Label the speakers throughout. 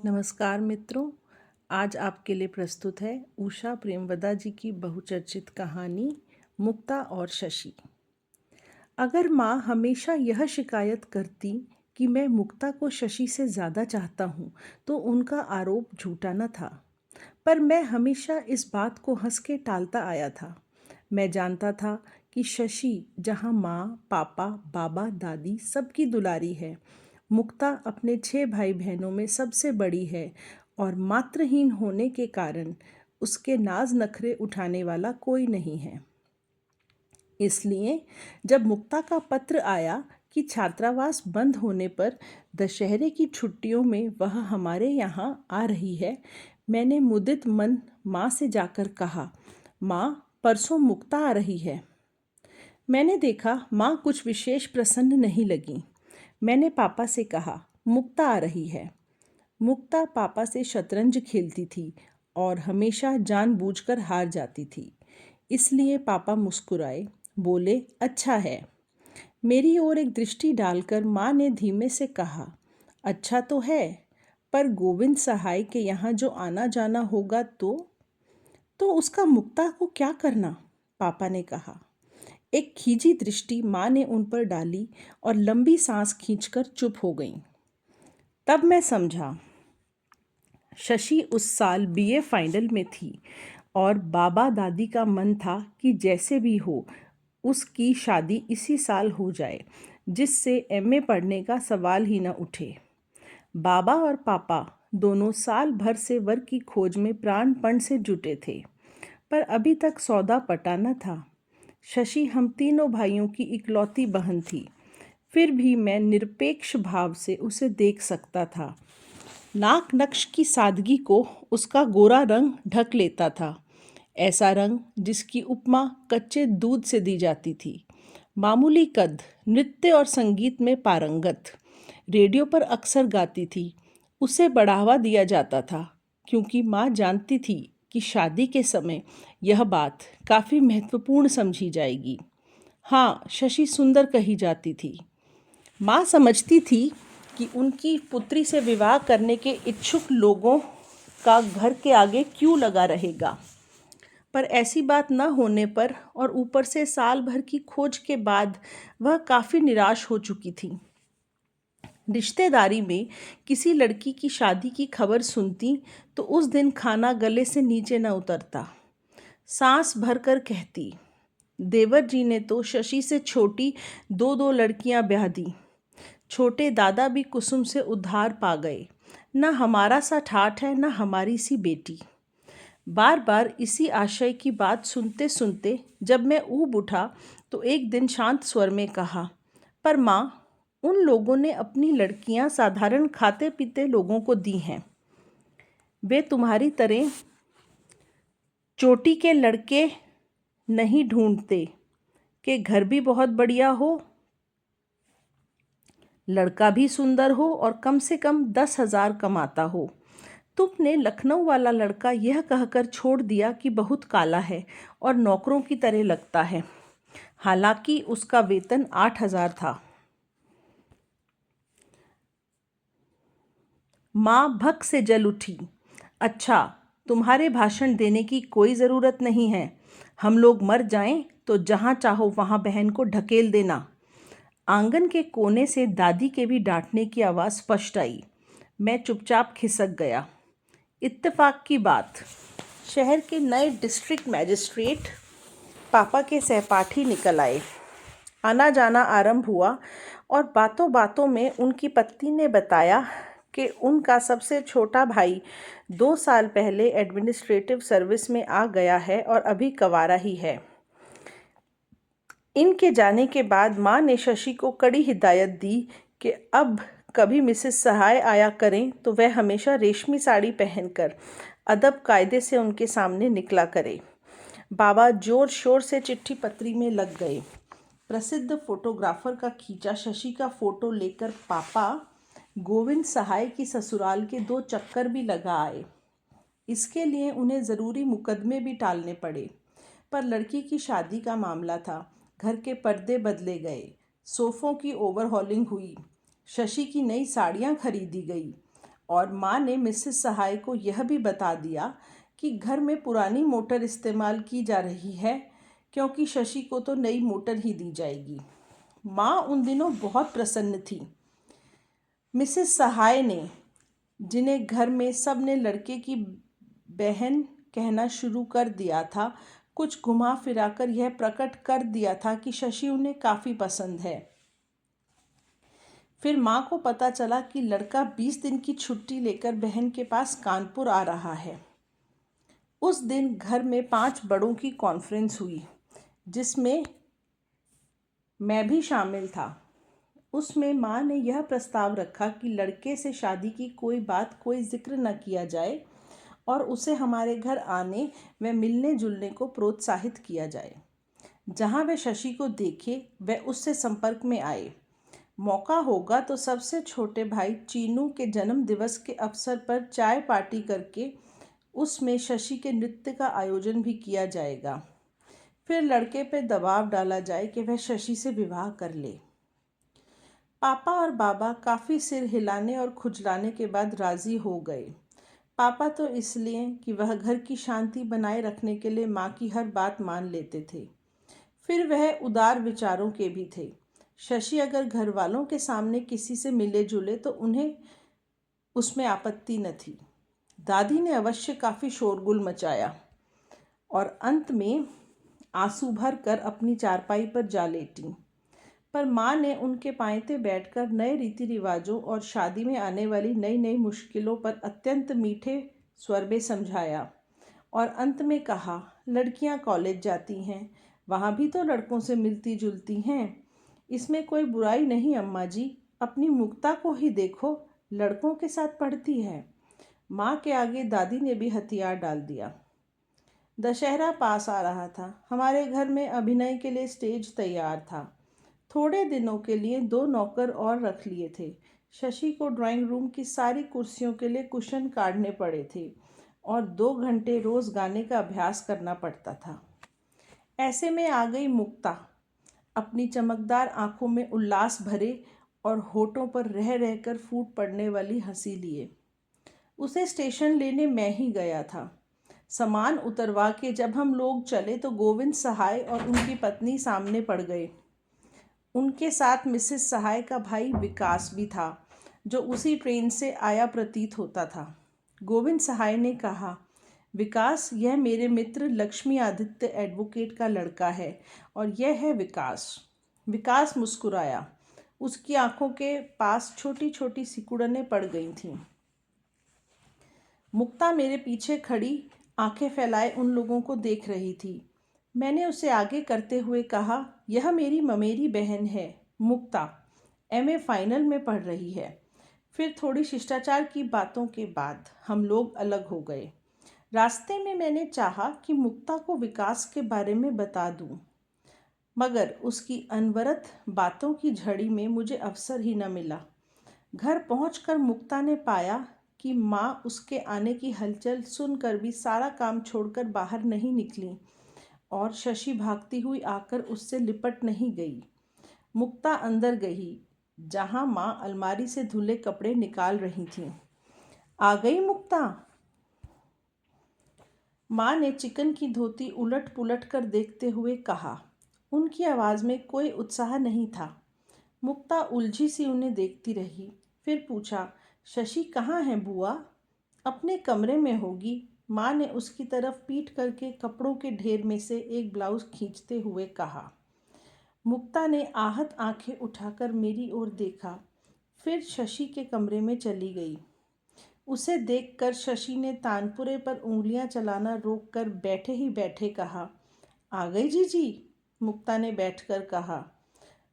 Speaker 1: नमस्कार मित्रों, आज आपके लिए प्रस्तुत है उषा प्रेमवदा जी की बहुचर्चित कहानी मुक्ता और शशि। अगर माँ हमेशा यह शिकायत करती कि मैं मुक्ता को शशि से ज़्यादा चाहता हूँ तो उनका आरोप झूठा न था। पर मैं हमेशा इस बात को हंस के टालता आया था। मैं जानता था कि शशि जहाँ माँ, पापा, बाबा, दादी सबकी दुलारी है, मुक्ता अपने 6 भाई बहनों में सबसे बड़ी है और मातृहीन होने के कारण उसके नाज नखरे उठाने वाला कोई नहीं है। इसलिए जब मुक्ता का पत्र आया कि छात्रावास बंद होने पर दशहरे की छुट्टियों में वह हमारे यहाँ आ रही है, मैंने मुदित मन माँ से जाकर कहा, माँ, परसों मुक्ता आ रही है। मैंने देखा माँ कुछ विशेष प्रसन्न नहीं लगी। मैंने पापा से कहा, मुक्ता आ रही है। मुक्ता पापा से शतरंज खेलती थी और हमेशा जानबूझकर हार जाती थी। इसलिए पापा मुस्कुराए, बोले, अच्छा है। मेरी ओर एक दृष्टि डालकर माँ ने धीमे से कहा, अच्छा तो है, पर गोविंद सहाय के यहाँ जो आना जाना होगा तो उसका मुक्ता को क्या करना? पापा ने कहा। एक खींची दृष्टि माँ ने उन पर डाली और लंबी सांस खींचकर चुप हो गईं। तब मैं समझा, शशि उस साल बीए फाइनल में थी और बाबा दादी का मन था कि जैसे भी हो उसकी शादी इसी साल हो जाए, जिससे एमए पढ़ने का सवाल ही न उठे। बाबा और पापा दोनों साल भर से वर की खोज में प्राणपण से जुटे थे, पर अभी तक सौदा पटा न था। शशि हम तीनों भाइयों की इकलौती बहन थी, फिर भी मैं निरपेक्ष भाव से उसे देख सकता था। नाक नक्श की सादगी को उसका गोरा रंग ढक लेता था, ऐसा रंग जिसकी उपमा कच्चे दूध से दी जाती थी। मामूली कद, नृत्य और संगीत में पारंगत, रेडियो पर अक्सर गाती थी। उसे बढ़ावा दिया जाता था क्योंकि माँ जानती थी कि शादी के समय यह बात काफ़ी महत्वपूर्ण समझी जाएगी। हाँ, शशि सुंदर कही जाती थी। माँ समझती थी कि उनकी पुत्री से विवाह करने के इच्छुक लोगों का घर के आगे क्यों लगा रहेगा। पर ऐसी बात न होने पर और ऊपर से साल भर की खोज के बाद वह काफ़ी निराश हो चुकी थी। रिश्तेदारी में किसी लड़की की शादी की खबर सुनती तो उस दिन खाना गले से नीचे न उतरता। सांस भरकर कहती, देवर जी ने तो शशि से छोटी 2 लड़कियां ब्याह दी। छोटे दादा भी कुसुम से उद्धार पा गए। न हमारा सा ठाठ है, न हमारी सी बेटी। बार बार इसी आशय की बात सुनते सुनते जब मैं ऊब उठा तो एक दिन शांत स्वर में कहा, पर माँ, उन लोगों ने अपनी लड़कियां साधारण खाते पीते लोगों को दी हैं। वे तुम्हारी तरह चोटी के लड़के नहीं ढूंढते कि घर भी बहुत बढ़िया हो, लड़का भी सुंदर हो और कम से कम 10,000 कमाता हो। तुमने लखनऊ वाला लड़का यह कहकर छोड़ दिया कि बहुत काला है और नौकरों की तरह लगता है, हालांकि उसका वेतन 8,000 था। माँ भक से जल उठी। अच्छा, तुम्हारे भाषण देने की कोई ज़रूरत नहीं है। हम लोग मर जाएं तो जहाँ चाहो वहाँ बहन को ढकेल देना। आंगन के कोने से दादी के भी डांटने की आवाज़ स्पष्ट आई। मैं चुपचाप खिसक गया। इत्तेफाक की बात, शहर के नए डिस्ट्रिक्ट मैजिस्ट्रेट पापा के सहपाठी निकल आए। आना जाना आरंभ हुआ और बातों बातों में उनकी पत्नी ने बताया कि उनका सबसे छोटा भाई 2 साल पहले एडमिनिस्ट्रेटिव सर्विस में आ गया है और अभी कंवारा ही है। इनके जाने के बाद माँ ने शशि को कड़ी हिदायत दी कि अब कभी मिसेस सहाय आया करें तो वह हमेशा रेशमी साड़ी पहनकर अदब कायदे से उनके सामने निकला करे। बाबा जोर शोर से चिट्ठी पत्री में लग गए। प्रसिद्ध फोटोग्राफर का खींचा शशि का फोटो लेकर पापा गोविंद सहाय की ससुराल के 2 चक्कर भी लगा आए। इसके लिए उन्हें ज़रूरी मुकदमे भी टालने पड़े, पर लड़की की शादी का मामला था। घर के पर्दे बदले गए, सोफ़ों की ओवरहॉलिंग हुई, शशि की नई साड़ियाँ खरीदी गई और माँ ने मिसेस सहाय को यह भी बता दिया कि घर में पुरानी मोटर इस्तेमाल की जा रही है, क्योंकि शशि को तो नई मोटर ही दी जाएगी। माँ उन दिनों बहुत प्रसन्न थी। मिसेस सहाय ने, जिन्हें घर में सब ने लड़के की बहन कहना शुरू कर दिया था, कुछ घुमा फिराकर यह प्रकट कर दिया था कि शशि उन्हें काफ़ी पसंद है। फिर माँ को पता चला कि लड़का 20 दिन की छुट्टी लेकर बहन के पास कानपुर आ रहा है। उस दिन घर में 5 बड़ों की कॉन्फ्रेंस हुई, जिसमें मैं भी शामिल था। उसमें माँ ने यह प्रस्ताव रखा कि लड़के से शादी की कोई जिक्र न किया जाए और उसे हमारे घर आने व मिलने जुलने को प्रोत्साहित किया जाए। जहाँ वह शशि को देखे वह उससे संपर्क में आए। मौका होगा तो सबसे छोटे भाई चीनू के जन्म दिवस के अवसर पर चाय पार्टी करके उसमें शशि के नृत्य का आयोजन भी किया जाएगा। फिर लड़के पे दबाव डाला जाए कि वह शशि से विवाह कर ले। पापा और बाबा काफ़ी सिर हिलाने और खुजलाने के बाद राज़ी हो गए। पापा तो इसलिए कि वह घर की शांति बनाए रखने के लिए माँ की हर बात मान लेते थे। फिर वह उदार विचारों के भी थे। शशि अगर घर वालों के सामने किसी से मिले जुले तो उन्हें उसमें आपत्ति न थी। दादी ने अवश्य काफ़ी शोरगुल मचाया और अंत में आंसू भर कर अपनी चारपाई पर जा लेटी। पर माँ ने उनके पायते बैठकर नए रीति रिवाजों और शादी में आने वाली नई नई मुश्किलों पर अत्यंत मीठे स्वर में समझाया और अंत में कहा, लड़कियाँ कॉलेज जाती हैं, वहाँ भी तो लड़कों से मिलती जुलती हैं। इसमें कोई बुराई नहीं अम्मा जी, अपनी मुक्ता को ही देखो, लड़कों के साथ पढ़ती है। माँ के आगे दादी ने भी हथियार डाल दिया। दशहरा पास आ रहा था। हमारे घर में अभिनय के लिए स्टेज तैयार था। थोड़े दिनों के लिए 2 नौकर और रख लिए थे। शशि को ड्राइंग रूम की सारी कुर्सियों के लिए कुशन काटने पड़े थे और 2 घंटे रोज़ गाने का अभ्यास करना पड़ता था। ऐसे में आ गई मुक्ता, अपनी चमकदार आंखों में उल्लास भरे और होठों पर रह रहकर फूट पड़ने वाली हंसी लिए। उसे स्टेशन लेने मैं ही गया था। सामान उतरवा के जब हम लोग चले तो गोविंद सहाय और उनकी पत्नी सामने पड़ गए। उनके साथ मिसेस सहाय का भाई विकास भी था, जो उसी ट्रेन से आया प्रतीत होता था। गोविंद सहाय ने कहा, विकास, यह मेरे मित्र लक्ष्मी आदित्य एडवोकेट का लड़का है और यह है विकास। विकास मुस्कुराया। उसकी आंखों के पास छोटी छोटी सिकुड़नें पड़ गई थीं। मुक्ता मेरे पीछे खड़ी आंखें फैलाए उन लोगों को देख रही थी। मैंने उसे आगे करते हुए कहा, यह मेरी ममेरी बहन है मुक्ता, एमए फाइनल में पढ़ रही है। फिर थोड़ी शिष्टाचार की बातों के बाद हम लोग अलग हो गए। रास्ते में मैंने चाहा कि मुक्ता को विकास के बारे में बता दूं, मगर उसकी अनवरत बातों की झड़ी में मुझे अवसर ही न मिला। घर पहुंचकर मुक्ता ने पाया कि माँ उसके आने की हलचल सुनकर भी सारा काम छोड़कर बाहर नहीं निकली और शशि भागती हुई आकर उससे लिपट नहीं गई। मुक्ता अंदर गई, जहाँ माँ अलमारी से धुले कपड़े निकाल रही थीं। आ गई मुक्ता? माँ ने चिकन की धोती उलट पुलट कर देखते हुए कहा। उनकी आवाज़ में कोई उत्साह नहीं था। मुक्ता उलझी सी उन्हें देखती रही। फिर पूछा, शशि कहाँ है बुआ? अपने कमरे में होगी। माँ ने उसकी तरफ पीठ करके कपड़ों के ढेर में से एक ब्लाउज खींचते हुए कहा। मुक्ता ने आहत आंखें उठाकर मेरी ओर देखा, फिर शशि के कमरे में चली गई। उसे देखकर शशि ने तानपुरे पर उंगलियां चलाना रोककर बैठे ही बैठे कहा, आ गई जीजी? मुक्ता ने बैठकर कहा,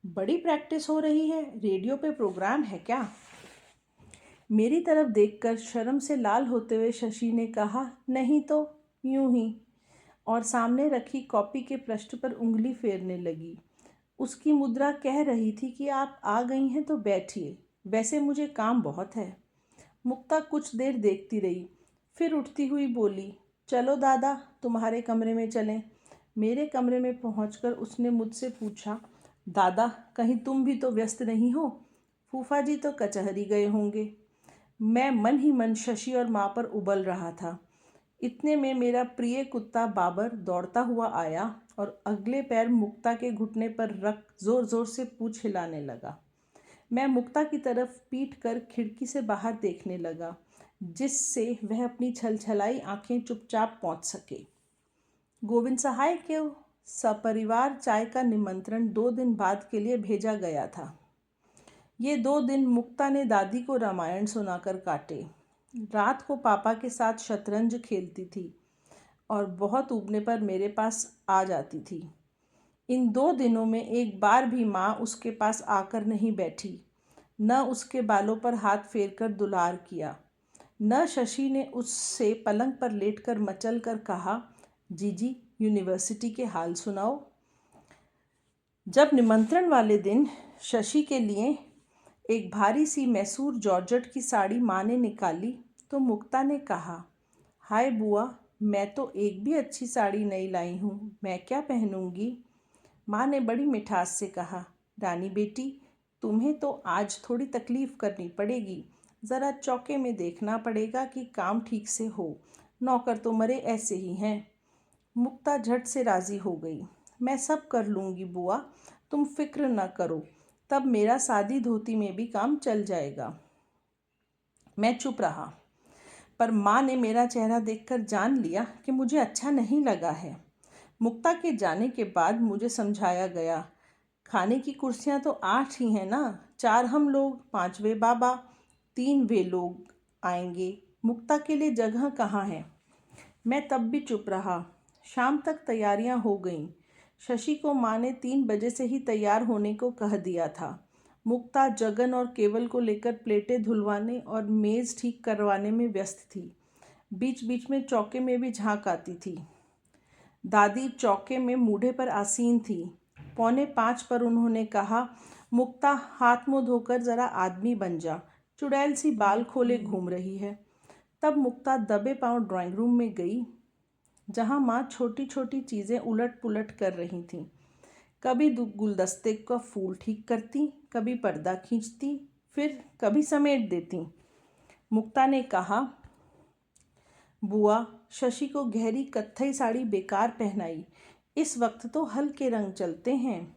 Speaker 1: बड़ी प्रैक्टिस हो रही है, रेडियो पे प्रोग्राम है क्या? मेरी तरफ देखकर शर्म से लाल होते हुए शशि ने कहा, नहीं तो यूं ही, और सामने रखी कॉपी के पृष्ठ पर उंगली फेरने लगी। उसकी मुद्रा कह रही थी कि आप आ गई हैं तो बैठिए, वैसे मुझे काम बहुत है। मुक्ता कुछ देर देखती रही, फिर उठती हुई बोली, चलो दादा, तुम्हारे कमरे में चलें। मेरे कमरे में पहुंचकर उसने मुझसे पूछा, दादा, कहीं तुम भी तो व्यस्त नहीं हो? फूफा जी तो कचहरी गए होंगे। मैं मन ही मन शशि और माँ पर उबल रहा था। इतने में मेरा प्रिय कुत्ता बाबर दौड़ता हुआ आया और अगले पैर मुक्ता के घुटने पर रख जोर जोर से पूंछ हिलाने लगा। मैं मुक्ता की तरफ पीट कर खिड़की से बाहर देखने लगा, जिससे वह अपनी छलछलाई आंखें चुपचाप पहुंच सके। गोविंद सहाय को सपरिवार चाय का निमंत्रण 2 दिन बाद के लिए भेजा गया था। ये 2 दिन मुक्ता ने दादी को रामायण सुनाकर काटे। रात को पापा के साथ शतरंज खेलती थी और बहुत ऊबने पर मेरे पास आ जाती थी। इन 2 दिनों में एक बार भी माँ उसके पास आकर नहीं बैठी, न उसके बालों पर हाथ फेरकर दुलार किया, न शशि ने उससे पलंग पर लेटकर मचल कर कहा, जीजी यूनिवर्सिटी के हाल सुनाओ। जब निमंत्रण वाले दिन शशि के लिए एक भारी सी मैसूर जॉर्जेट की साड़ी माँ ने निकाली तो मुक्ता ने कहा, हाय बुआ, मैं तो एक भी अच्छी साड़ी नहीं लाई हूँ, मैं क्या पहनूंगी। माँ ने बड़ी मिठास से कहा, रानी बेटी, तुम्हें तो आज थोड़ी तकलीफ़ करनी पड़ेगी। ज़रा चौके में देखना पड़ेगा कि काम ठीक से हो, नौकर तो मरे ऐसे ही हैं। मुक्ता झट से राज़ी हो गई। मैं सब कर लूँगी बुआ, तुम फिक्र न करो, तब मेरा सादी धोती में भी काम चल जाएगा। मैं चुप रहा, पर माँ ने मेरा चेहरा देखकर जान लिया कि मुझे अच्छा नहीं लगा है। मुक्ता के जाने के बाद मुझे समझाया गया, खाने की कुर्सियाँ तो 8 ही हैं ना, 4 हम लोग, 5 वे बाबा, 3 वे लोग आएंगे, मुक्ता के लिए जगह कहाँ है। मैं तब भी चुप रहा। शाम तक तैयारियां हो गईं। शशि को माँ ने 3 बजे से ही तैयार होने को कह दिया था। मुक्ता जगन और केवल को लेकर प्लेटें धुलवाने और मेज़ ठीक करवाने में व्यस्त थी। बीच बीच में चौके में भी झांक आती थी। दादी चौके में मूढ़े पर आसीन थी। 4:45 पर उन्होंने कहा, मुक्ता हाथ मुँह धोकर ज़रा आदमी बन जा, चुड़ैल सी बाल खोले घूम रही है। तब मुक्ता दबे पांव ड्राइंग रूम में गई, जहां माँ छोटी छोटी चीज़ें उलट पुलट कर रही थीं। कभी गुलदस्ते का फूल ठीक करती, कभी पर्दा खींचती, फिर कभी समेट देती। मुक्ता ने कहा, बुआ, शशि को गहरी कत्थई साड़ी बेकार पहनाई, इस वक्त तो हल्के रंग चलते हैं।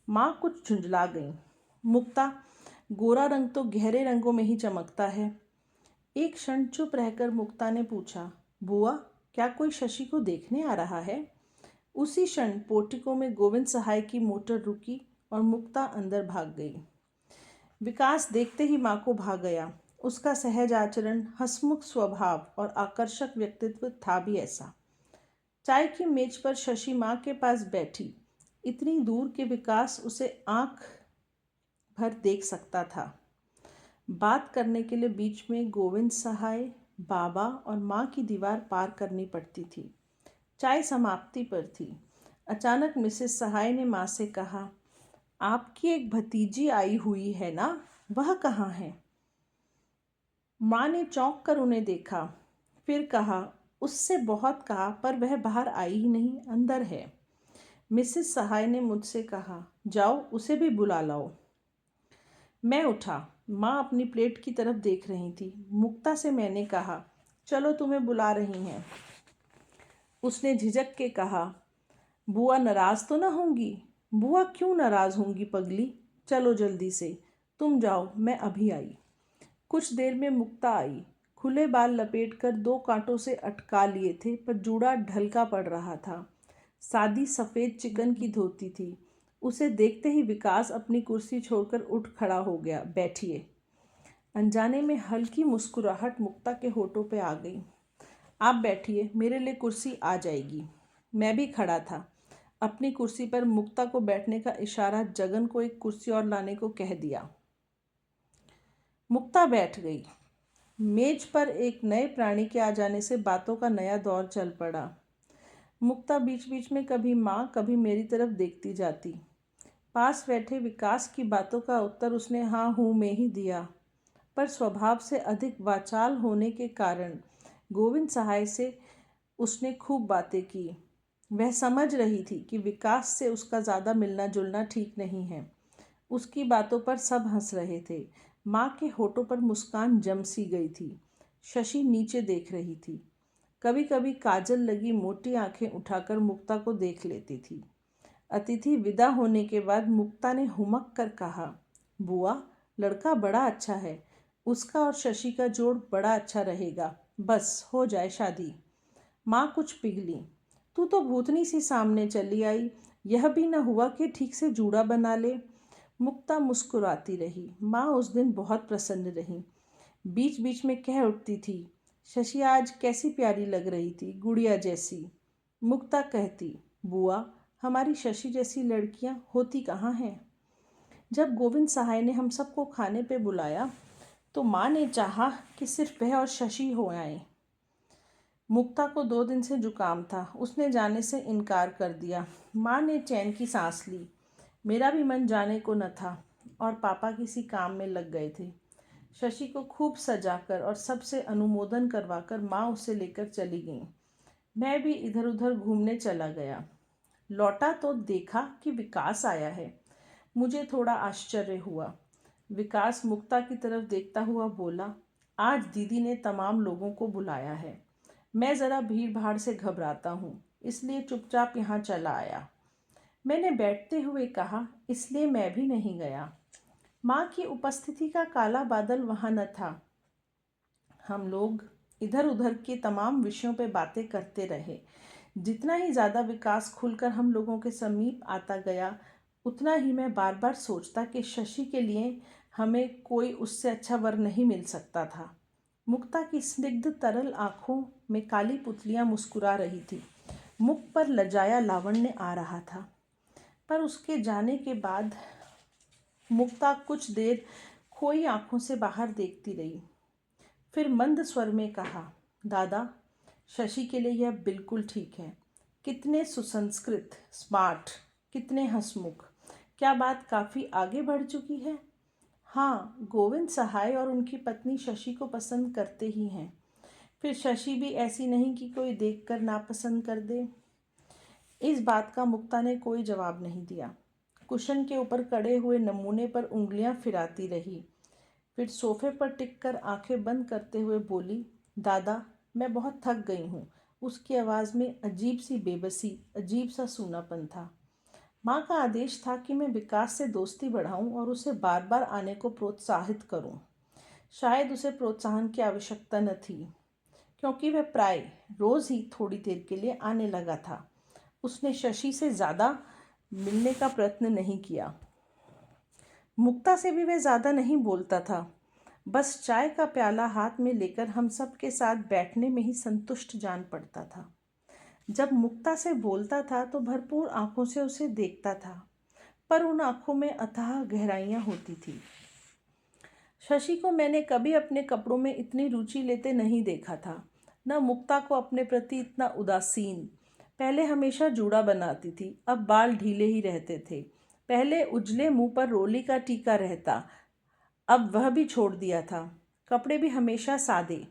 Speaker 1: माँ कुछ झुंझला गई। मुक्ता, गोरा रंग तो गहरे रंगों में ही चमकता है। एक क्षण चुप रहकर मुक्ता ने पूछा, बुआ, क्या कोई शशि को देखने आ रहा है। उसी क्षण पोर्टिको में गोविंद सहाय की मोटर रुकी और मुक्ता अंदर भाग गई। विकास देखते ही माँ को भाग गया। उसका सहज आचरण, हंसमुख स्वभाव और आकर्षक व्यक्तित्व था भी ऐसा। चाय की मेज पर शशि माँ के पास बैठी, इतनी दूर के विकास उसे आंख भर देख सकता था। बात करने के लिए बीच में गोविंद सहाय, बाबा और माँ की दीवार पार करनी पड़ती थी। चाय समाप्ति पर थी। अचानक मिसेस सहाय ने माँ से कहा, आपकी एक भतीजी आई हुई है ना, वह कहाँ है। माँ ने चौंक कर उन्हें देखा, फिर कहा, उससे बहुत कहा पर वह बाहर आई ही नहीं, अंदर है। मिसेस सहाय ने मुझसे कहा, जाओ उसे भी बुला लाओ। मैं उठा। माँ अपनी प्लेट की तरफ देख रही थी। मुक्ता से मैंने कहा, चलो तुम्हें बुला रही हैं। उसने झिझक के कहा, बुआ नाराज़ तो ना होंगी। बुआ क्यों नाराज़ होंगी पगली, चलो जल्दी से, तुम जाओ, मैं अभी आई। कुछ देर में मुक्ता आई। खुले बाल लपेटकर 2 कांटों से अटका लिए थे, पर जूड़ा ढलका पड़ रहा था। सादी सफ़ेद चिकन की धोती थी। उसे देखते ही विकास अपनी कुर्सी छोड़कर उठ खड़ा हो गया। बैठिए। अनजाने में हल्की मुस्कुराहट मुक्ता के होठों पे आ गई। आप बैठिए, मेरे लिए कुर्सी आ जाएगी। मैं भी खड़ा था। अपनी कुर्सी पर मुक्ता को बैठने का इशारा जगन को एक कुर्सी और लाने को कह दिया। मुक्ता बैठ गई। मेज पर एक नए प्राणी के आ जाने से बातों का नया दौर चल पड़ा। मुक्ता बीच बीच में कभी माँ कभी मेरी तरफ देखती जाती। पास बैठे विकास की बातों का उत्तर उसने हाँ हूँ में ही दिया, पर स्वभाव से अधिक वाचाल होने के कारण गोविंद सहाय से उसने खूब बातें की। वह समझ रही थी कि विकास से उसका ज़्यादा मिलना जुलना ठीक नहीं है। उसकी बातों पर सब हंस रहे थे। माँ के होठों पर मुस्कान जम सी गई थी। शशि नीचे देख रही थी। कभी कभी काजल लगी मोटी आंखें उठाकर मुक्ता को देख लेती थी। अतिथि विदा होने के बाद मुक्ता ने हुमक कर कहा, बुआ, लड़का बड़ा अच्छा है। उसका और शशि का जोड़ बड़ा अच्छा रहेगा। बस हो जाए शादी। माँ कुछ पिघली। तू तो भूतनी सी सामने चली आई। यह भी न हुआ कि ठीक से जूड़ा बना ले। मुक्ता मुस्कुराती रही। माँ उस दिन बहुत प्रसन्न रही। बीच बीच में कह उठती थी, शशि आज कैसी प्यारी लग रही थी, गुड़िया जैसी। मुक्ता कहती, बुआ, हमारी शशि जैसी लड़कियां होती कहाँ हैं। जब गोविंद सहाय ने हम सबको खाने पे बुलाया तो माँ ने चाहा कि सिर्फ वह और शशि हो आए। मुक्ता को 2 दिन से जुकाम था। उसने जाने से इनकार कर दिया। माँ ने चैन की सांस ली। मेरा भी मन जाने को न था और पापा किसी काम में लग गए थे। शशि को खूब सजाकर और सबसे अनुमोदन करवाकर माँ उसे लेकर चली गई। मैं भी इधर उधर घूमने चला गया। लौटा तो देखा कि विकास आया है। मुझे थोड़ा आश्चर्य हुआ। विकास मुक्ता की तरफ देखता हुआ बोला, आज दीदी ने तमाम लोगों को बुलाया है। मैं ज़रा भीड़ भाड़ से घबराता हूँ, इसलिए चुपचाप यहाँ चला आया। मैंने बैठते हुए कहा, इसलिए मैं भी नहीं गया। माँ की उपस्थिति का काला बादल वहाँ न था। हम लोग इधर उधर के तमाम विषयों पर बातें करते रहे। जितना ही ज़्यादा विकास खुलकर हम लोगों के समीप आता गया, उतना ही मैं बार बार सोचता कि शशि के लिए हमें कोई उससे अच्छा वर नहीं मिल सकता था। मुक्ता की स्निग्ध तरल आंखों में काली पुतलियां मुस्कुरा रही थी। मुख पर लजाया लावण्य आ रहा था। पर उसके जाने के बाद मुक्ता कुछ देर खोई आंखों से बाहर देखती रही। फिर मंद स्वर में कहा, दादा, शशि के लिए यह बिल्कुल ठीक है। कितने सुसंस्कृत, स्मार्ट, कितने हंसमुख। क्या बात काफ़ी आगे बढ़ चुकी है? हाँ, गोविंद सहाय और उनकी पत्नी शशि को पसंद करते ही हैं। फिर शशि भी ऐसी नहीं कि कोई देखकर नापसंद कर दे। इस बात का मुक्ता ने कोई जवाब नहीं दिया। कुशन के ऊपर कड़े हुए नमूने पर उंगलियां फिराती रही। फिर सोफे पर टिककर आंखें बंद करते हुए बोली, दादा, मैं बहुत थक गई हूँ। उसकी आवाज़ में अजीब सी बेबसी, अजीब सा सूनापन था। माँ का आदेश था कि मैं विकास से दोस्ती बढ़ाऊं और उसे बार बार आने को प्रोत्साहित करूं। शायद उसे प्रोत्साहन की आवश्यकता न थी, क्योंकि वह प्राय रोज़ ही थोड़ी देर के लिए आने लगा था। उसने शशि से ज़्यादा मिलने का प्रयत्न नहीं किया। मुक्ता से भी वह ज़्यादा नहीं बोलता था। बस चाय का प्याला हाथ में लेकर हम सब के साथ बैठने में ही संतुष्ट जान पड़ता था। जब मुक्ता से बोलता था तो भरपूर आंखों से उसे देखता था, पर उन आंखों में अथाह गहराइयाँ होती थी। शशि को मैंने कभी अपने कपड़ों में इतनी रुचि लेते नहीं देखा था, न मुक्ता को अपने प्रति इतना उदासीन। पहले हमेशा जूड़ा बनाती थी, अब बाल ढीले ही रहते थे। पहले उजले मुंह पर रोली का टीका रहता, अब वह भी छोड़ दिया था। कपड़े भी हमेशा सादे।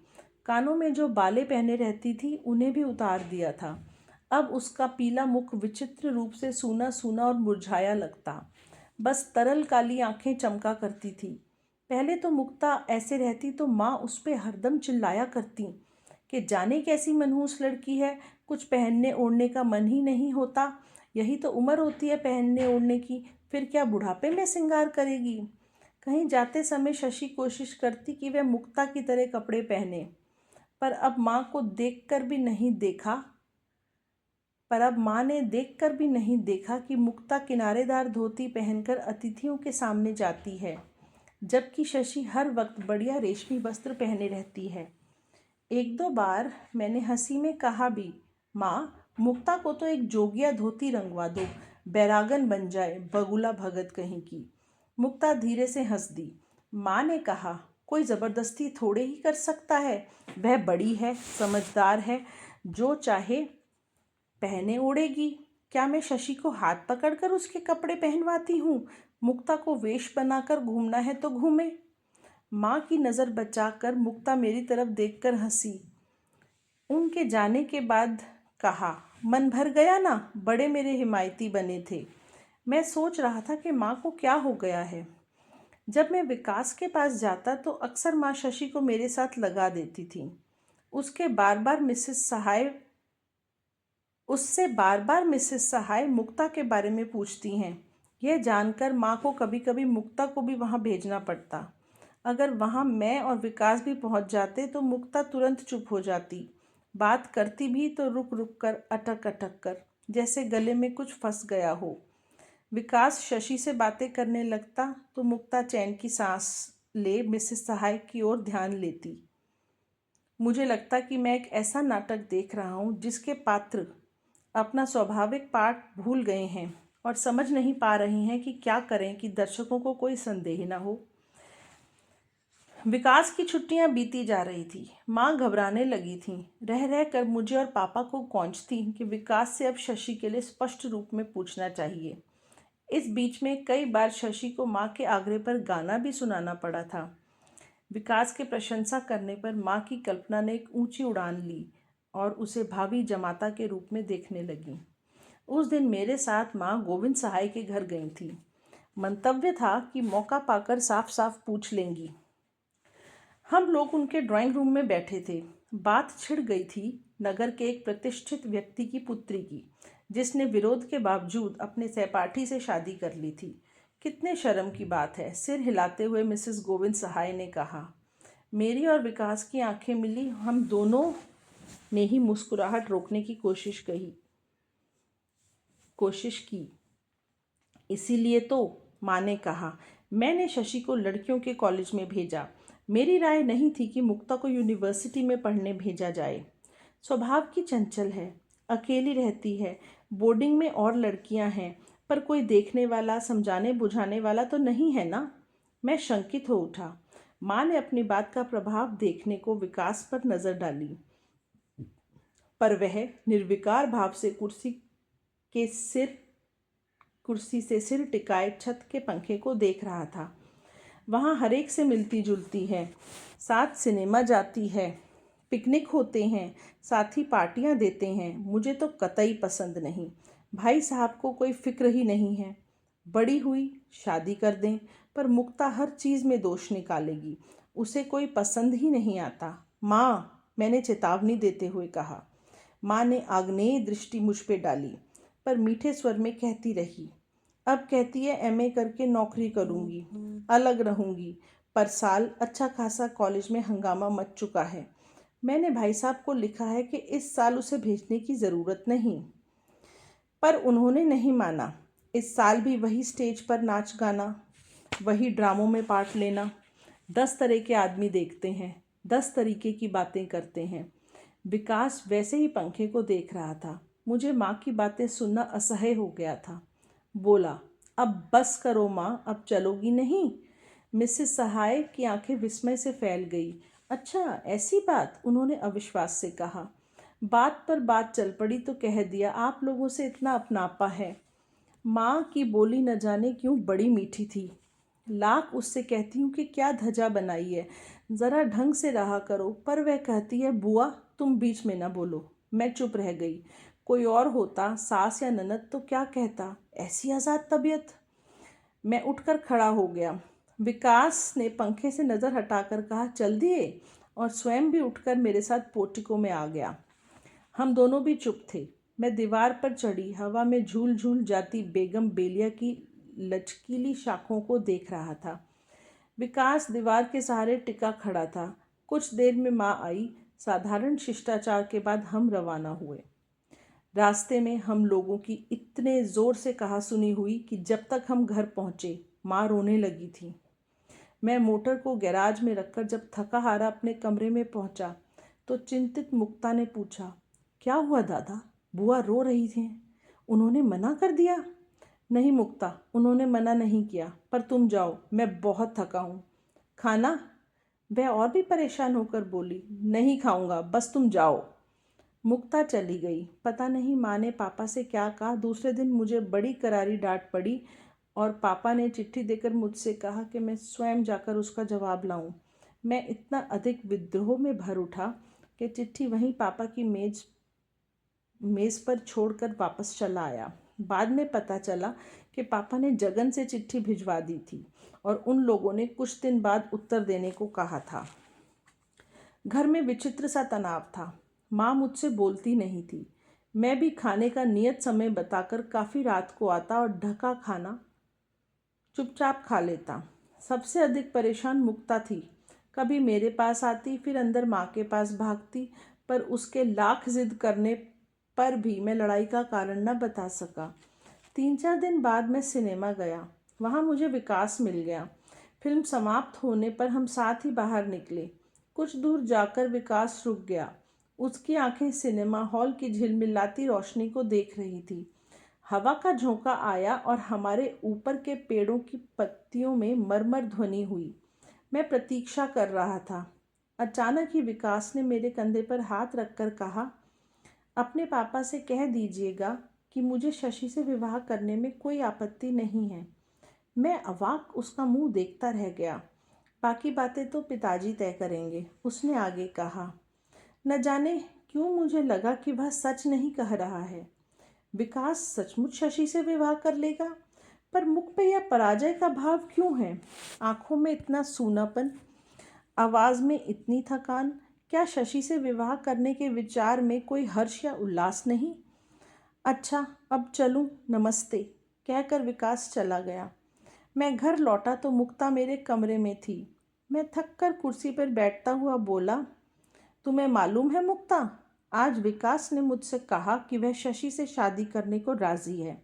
Speaker 1: कानों में जो बालें पहने रहती थी उन्हें भी उतार दिया था। अब उसका पीला मुख विचित्र रूप से सूना सूना और मुरझाया लगता। बस तरल काली आंखें चमका करती थी। पहले तो मुक्ता ऐसे रहती तो माँ उस पर हरदम चिल्लाया करती कि जाने कैसी मनहूस लड़की है, कुछ पहनने ओढ़ने का मन ही नहीं होता। यही तो उम्र होती है पहनने ओढ़ने की, फिर क्या बुढ़ापे में श्रृंगार करेगी। कहीं जाते समय शशि कोशिश करती कि वह मुक्ता की तरह कपड़े पहने, पर अब माँ को देखकर भी नहीं देखा पर अब माँ ने देखकर भी नहीं देखा कि मुक्ता किनारेदार धोती पहनकर अतिथियों के सामने जाती है, जबकि शशि हर वक्त बढ़िया रेशमी वस्त्र पहने रहती है। 1-2 बार मैंने हंसी में कहा भी, माँ, मुक्ता को तो एक जोगिया धोती रंगवा दो, बैरागन बन जाए, बगुला भगत कहीं की। मुक्ता धीरे से हंस दी। माँ ने कहा, कोई ज़बरदस्ती थोड़े ही कर सकता है। वह बड़ी है, समझदार है, जो चाहे पहने ओढ़ेगी। क्या मैं शशि को हाथ पकड़कर उसके कपड़े पहनवाती हूँ? मुक्ता को वेश बनाकर घूमना है तो घूमे। माँ की नज़र बचाकर मुक्ता मेरी तरफ देखकर हंसी। उनके जाने के बाद कहा, मन भर गया ना, बड़े मेरे हिमायती बने थे। मैं सोच रहा था कि माँ को क्या हो गया है। जब मैं विकास के पास जाता तो अक्सर माँ शशि को मेरे साथ लगा देती थी। उसके बार बार मिसेस सहाय उससे बार बार मिसेस सहाय मुक्ता के बारे में पूछती हैं। यह जानकर माँ को कभी कभी मुक्ता को भी वहाँ भेजना पड़ता। अगर वहाँ मैं और विकास भी पहुँच जाते तो मुक्ता तुरंत चुप हो जाती। बात करती भी तो रुक रुक कर, अटक अटक कर, जैसे गले में कुछ फंस गया हो। विकास शशि से बातें करने लगता तो मुक्ता चैन की सांस ले मिसेस सहाय की ओर ध्यान लेती। मुझे लगता कि मैं एक ऐसा नाटक देख रहा हूँ जिसके पात्र अपना स्वाभाविक पाठ भूल गए हैं और समझ नहीं पा रहे हैं कि क्या करें कि दर्शकों को कोई संदेह न हो। विकास की छुट्टियां बीती जा रही थी। माँ घबराने लगी थी। रह रह कर मुझे और पापा को कौंचती कि विकास से अब शशि के लिए स्पष्ट रूप में पूछना चाहिए। इस बीच में कई बार शशि को माँ के आग्रह पर गाना भी सुनाना पड़ा था। विकास के प्रशंसा करने पर माँ की कल्पना ने एक ऊंची उड़ान ली और उसे भावी जमाता के रूप में देखने लगी। उस दिन मेरे साथ माँ गोविंद सहाय के घर गई थी। मंतव्य था कि मौका पाकर साफ साफ पूछ लेंगी। हम लोग उनके ड्राइंग रूम में बैठे थे। बात छिड़ गई थी नगर के एक प्रतिष्ठित व्यक्ति की पुत्री की, जिसने विरोध के बावजूद अपने सहपाठी से शादी कर ली थी। कितने शर्म की बात है, सिर हिलाते हुए मिसेस गोविंद सहाय ने कहा। मेरी और विकास की आंखें मिली। हम दोनों ने ही मुस्कुराहट रोकने की कोशिश की। इसीलिए तो, माँ ने कहा, मैंने शशि को लड़कियों के कॉलेज में भेजा। मेरी राय नहीं थी कि मुक्ता को यूनिवर्सिटी में पढ़ने भेजा जाए। स्वभाव की चंचल है, अकेली रहती है। बोर्डिंग में और लड़कियां हैं, पर कोई देखने वाला, समझाने बुझाने वाला तो नहीं है ना। मैं शंकित हो उठा। माँ ने अपनी बात का प्रभाव देखने को विकास पर नजर डाली, पर वह निर्विकार भाव से कुर्सी से सिर टिकाए छत के पंखे को देख रहा था। वहाँ हर एक से मिलती जुलती है, साथ सिनेमा जाती है, पिकनिक होते हैं, साथ ही पार्टियाँ देते हैं। मुझे तो कतई पसंद नहीं। भाई साहब को कोई फिक्र ही नहीं है। बड़ी हुई, शादी कर दें, पर मुक्ता हर चीज़ में दोष निकालेगी। उसे कोई पसंद ही नहीं आता। माँ, मैंने चेतावनी देते हुए कहा। माँ ने आग्नेय दृष्टि मुझ पे डाली, पर मीठे स्वर में कहती रही। अब कहती है एमए करके नौकरी करूँगी, अलग रहूँगी, पर साल अच्छा खासा कॉलेज में हंगामा मच चुका है। मैंने भाई साहब को लिखा है कि इस साल उसे भेजने की ज़रूरत नहीं, पर उन्होंने नहीं माना। इस साल भी वही स्टेज पर नाच गाना, वही ड्रामों में पार्ट लेना। 10 तरह के आदमी देखते हैं, 10 तरीके की बातें करते हैं। विकास वैसे ही पंखे को देख रहा था। मुझे माँ की बातें सुनना असह्य हो गया था। बोला, अब बस करो माँ, अब चलोगी नहीं? मिसेस सहाय की आंखें विस्मय से फैल गई। अच्छा, ऐसी बात? उन्होंने अविश्वास से कहा। बात पर बात चल पड़ी तो कह दिया, आप लोगों से इतना अपनापा है। माँ की बोली न जाने क्यों बड़ी मीठी थी। लाख उससे कहती हूँ कि क्या धजा बनाई है, ज़रा ढंग से रहा करो, पर वह कहती है, बुआ तुम बीच में न बोलो। मैं चुप रह गई। कोई और होता, सास या ननद, तो क्या कहता, ऐसी आज़ाद तबीयत। मैं उठकर खड़ा हो गया। विकास ने पंखे से नज़र हटाकर कहा, चल दिए, और स्वयं भी उठकर मेरे साथ पोर्टिको में आ गया। हम दोनों भी चुप थे। मैं दीवार पर चढ़ी हवा में झूल झूल जाती बेगम बेलिया की लचकीली शाखों को देख रहा था। विकास दीवार के सहारे टिका खड़ा था। कुछ देर में माँ आई। साधारण शिष्टाचार के बाद हम रवाना हुए। रास्ते में हम लोगों की इतने ज़ोर से कहा सुनी हुई कि जब तक हम घर पहुँचे माँ रोने लगी थी। मैं मोटर को गैराज में रखकर जब थका हारा अपने कमरे में पहुँचा तो चिंतित मुक्ता ने पूछा, क्या हुआ दादा? बुआ रो रही थी, उन्होंने मना कर दिया? नहीं मुक्ता, उन्होंने मना नहीं किया, पर तुम जाओ, मैं बहुत थका हूँ। खाना? वह और भी परेशान होकर बोली, नहीं खाऊंगा, बस तुम जाओ। मुक्ता चली गई। पता नहीं माँ ने पापा से क्या कहा। दूसरे दिन मुझे बड़ी करारी डांट पड़ी और पापा ने चिट्ठी देकर मुझसे कहा कि मैं स्वयं जाकर उसका जवाब लाऊं। मैं इतना अधिक विद्रोह में भर उठा कि चिट्ठी वहीं पापा की मेज़ पर छोड़कर वापस चला आया। बाद में पता चला कि पापा ने जगन से चिट्ठी भिजवा दी थी और उन लोगों ने कुछ दिन बाद उत्तर देने को कहा था। घर में विचित्र सा तनाव था। माँ मुझसे बोलती नहीं थी। मैं भी खाने का नियत समय बताकर काफ़ी रात को आता और ढका खाना चुपचाप खा लेता। सबसे अधिक परेशान मुक्ता थी। कभी मेरे पास आती, फिर अंदर माँ के पास भागती, पर उसके लाख जिद करने पर भी मैं लड़ाई का कारण न बता सका। 3-4 दिन बाद मैं सिनेमा गया। वहाँ मुझे विकास मिल गया। फिल्म समाप्त होने पर हम साथ ही बाहर निकले। कुछ दूर जाकर विकास रुक गया। उसकी आंखें सिनेमा हॉल की झिलमिलाती रोशनी को देख रही थी। हवा का झोंका आया और हमारे ऊपर के पेड़ों की पत्तियों में मरमर ध्वनि हुई। मैं प्रतीक्षा कर रहा था। अचानक ही विकास ने मेरे कंधे पर हाथ रखकर कहा, अपने पापा से कह दीजिएगा कि मुझे शशि से विवाह करने में कोई आपत्ति नहीं है। मैं अवाक उसका मुंह देखता रह गया। बाकी बातें तो पिताजी तय करेंगे, उसने आगे कहा। न जाने क्यों मुझे लगा कि वह सच नहीं कह रहा है। विकास सचमुच शशि से विवाह कर लेगा, पर मुख पे यह पराजय का भाव क्यों है? आंखों में इतना सूनापन, आवाज में इतनी थकान। क्या शशि से विवाह करने के विचार में कोई हर्ष या उल्लास नहीं? अच्छा, अब चलूं, नमस्ते, कहकर विकास चला गया। मैं घर लौटा तो मुक्ता मेरे कमरे में थी। मैं थक कर कुर्सी पर बैठता हुआ बोला, तुम्हें मालूम है मुक्ता, आज विकास ने मुझसे कहा कि वह शशि से शादी करने को राजी है।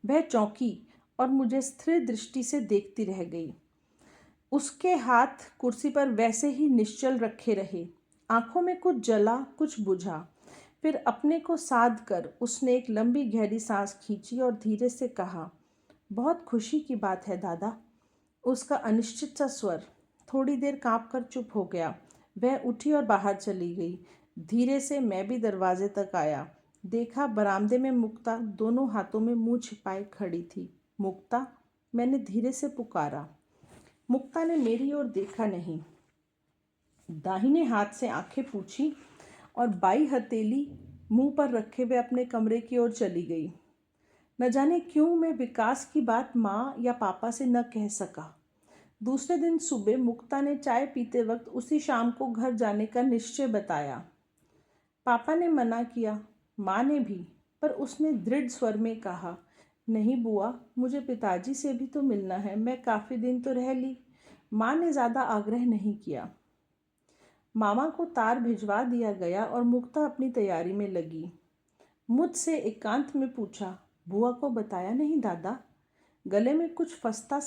Speaker 1: वह चौंकी और मुझे स्थिर दृष्टि से देखती रह गई। उसके हाथ कुर्सी पर वैसे ही निश्चल रखे रहे। आंखों में कुछ जला, कुछ बुझा। फिर अपने को साध कर उसने एक लंबी गहरी सांस खींची और धीरे से कहा, बहुत खुशी की बात है दादा। उसका अनिश्चित सा स्वर। थोड़ी देर कांप कर चुप हो गया। वह उठी और बाहर चली गई। धीरे से मैं भी दरवाजे तक आया। देखा, बरामदे में मुक्ता दोनों हाथों में मुंह छिपाए खड़ी थी। मुक्ता, मैंने धीरे से पुकारा। मुक्ता ने मेरी ओर देखा नहीं। दाहिने हाथ से आंखें पूछी और बाई हथेली मुंह पर रखे हुए अपने कमरे की ओर चली गई। न जाने क्यों मैं विकास की बात माँ या पापा से न कह सका। दूसरे दिन सुबह मुक्ता ने चाय पीते वक्त उसी शाम को घर जाने का निश्चय बताया। पापा ने मना किया, माँ ने भी, पर उसने दृढ़ स्वर में कहा, नहीं बुआ, मुझे पिताजी से भी तो मिलना है, मैं काफ़ी दिन तो रह ली। माँ ने ज़्यादा आग्रह नहीं किया। मामा को तार भिजवा दिया गया और मुक्ता अपनी तैयारी में लगी। मुझसे एकांत में पूछा, बुआ को बताया नहीं दादा? गले में कुछ फंसता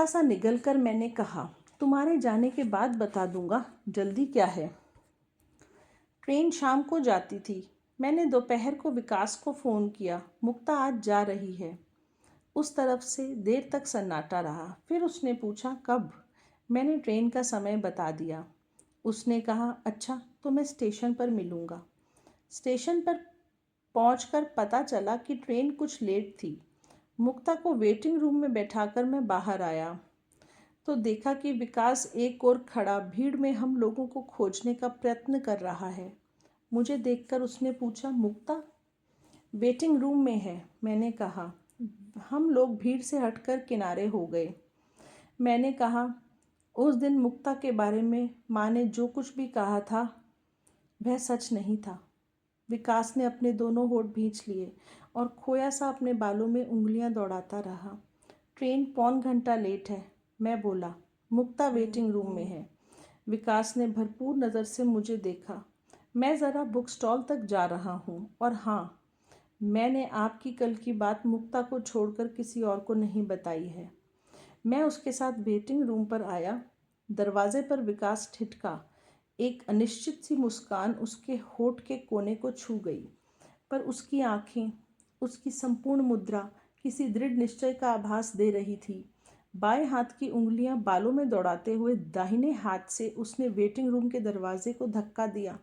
Speaker 1: सा निगल कर मैंने कहा, तुम्हारे जाने के बाद बता दूंगा, जल्दी क्या है? ट्रेन शाम को जाती थी। मैंने दोपहर को विकास को फ़ोन किया, मुक्ता आज जा रही है। उस तरफ से देर तक सन्नाटा रहा। फिर उसने पूछा, कब? मैंने ट्रेन का समय बता दिया। उसने कहा, अच्छा, तो मैं स्टेशन पर मिलूँगा। स्टेशन पर पहुंचकर पता चला कि ट्रेन कुछ लेट थी। मुक्ता को वेटिंग रूम में बैठाकर मैं बाहर आया तो देखा कि विकास एक ओर खड़ा भीड़ में हम लोगों को खोजने का प्रयत्न कर रहा है। मुझे देखकर उसने पूछा, मुक्ता? वेटिंग रूम में है, मैंने कहा। हम लोग भीड़ से हटकर किनारे हो गए। मैंने कहा, उस दिन मुक्ता के बारे में माँ ने जो कुछ भी कहा था वह सच नहीं था। विकास ने अपने दोनों होंठ भींच लिए और खोया सा अपने बालों में उंगलियां दौड़ाता रहा। ट्रेन 1.25 घंटा लेट है, मैं बोला। मुक्ता वेटिंग रूम में है। विकास ने भरपूर नज़र से मुझे देखा। मैं ज़रा बुक स्टॉल तक जा रहा हूँ, और हाँ, मैंने आपकी कल की बात मुक्ता को छोड़कर किसी और को नहीं बताई है। मैं उसके साथ वेटिंग रूम पर आया। दरवाजे पर विकास ठिठका। एक अनिश्चित सी मुस्कान उसके होठ के कोने को छू गई, पर उसकी आंखें, उसकी संपूर्ण मुद्रा किसी दृढ़ निश्चय का आभास दे रही थी। बाएं हाथ की उंगलियां बालों में दौड़ाते हुए दाहिने हाथ से उसने वेटिंग रूम के दरवाजे को धक्का दिया।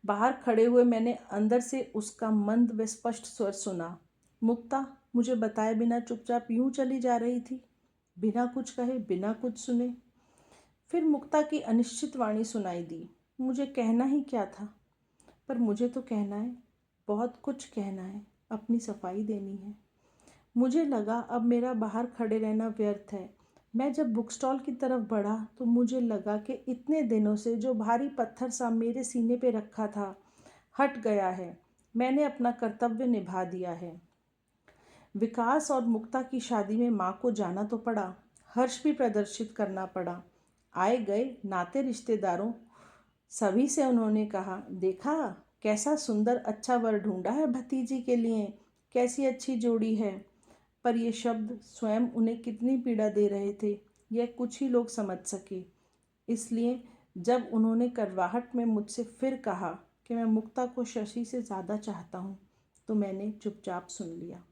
Speaker 1: बाहर खड़े हुए मैंने अंदर से उसका मंद व स्पष्ट स्वर सुना, मुक्ता, मुझे बताए बिना चुपचाप यूं चली जा रही थी, बिना कुछ कहे, बिना कुछ सुने। फिर मुक्ता की अनिश्चित वाणी सुनाई दी, मुझे कहना ही क्या था, पर मुझे तो कहना है। बहुत कुछ कहना है, अपनी सफाई देनी है। मुझे लगा अब मेरा बाहर खड़े रहना व्यर्थ है। मैं जब बुक स्टॉल की तरफ बढ़ा तो मुझे लगा कि इतने दिनों से जो भारी पत्थर सा मेरे सीने पे रखा था हट गया है। मैंने अपना कर्तव्य निभा दिया है। विकास और मुक्ता की शादी में माँ को जाना तो पड़ा, हर्ष भी प्रदर्शित करना पड़ा। आए गए नाते रिश्तेदारों सभी से उन्होंने कहा, देखा कैसा सुंदर अच्छा वर ढूंढा है भतीजी के लिए, कैसी अच्छी जोड़ी है। पर ये शब्द स्वयं उन्हें कितनी पीड़ा दे रहे थे, यह कुछ ही लोग समझ सके। इसलिए जब उन्होंने करवाहट में मुझसे फिर कहा कि मैं मुक्ता को शशि से ज़्यादा चाहता हूँ, तो मैंने चुपचाप सुन लिया।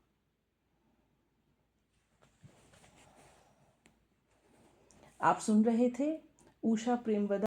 Speaker 1: आप सुन रहे थे उषा प्रेमवदा